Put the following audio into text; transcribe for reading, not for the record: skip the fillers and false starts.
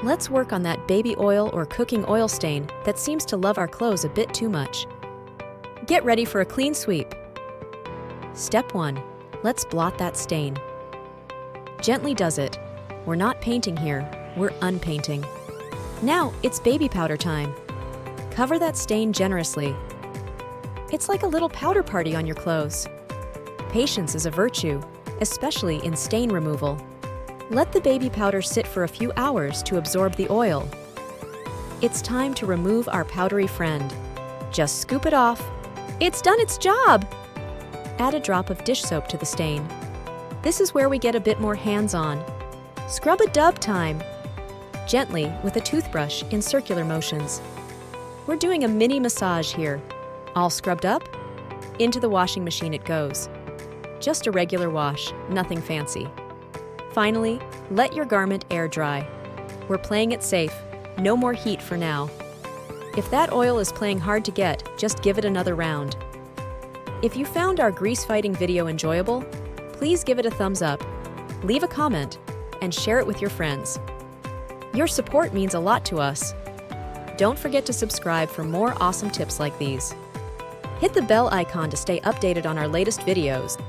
Let's work on that baby oil or cooking oil stain that seems to love our clothes a bit too much. Get ready for a clean sweep. Step 1. Let's blot that stain. Gently does it. We're not painting here, we're unpainting. Now it's baby powder time. Cover that stain generously. It's like a little powder party on your clothes. Patience is a virtue, especially in stain removal. Let the baby powder sit for a few hours to absorb the oil. It's time to remove our powdery friend. Just scoop it off. It's done its job! Add a drop of dish soap to the stain. This is where we get a bit more hands-on. Scrub a dub time. Gently with a toothbrush in circular motions. We're doing a mini massage here. All scrubbed up? Into the washing machine it goes. Just a regular wash, nothing fancy. Finally, let your garment air dry. We're playing it safe, no more heat for now. If that oil is playing hard to get, just give it another round. If you found our grease fighting video enjoyable, please give it a thumbs up, leave a comment, and share it with your friends. Your support means a lot to us. Don't forget to subscribe for more awesome tips like these. Hit the bell icon to stay updated on our latest videos.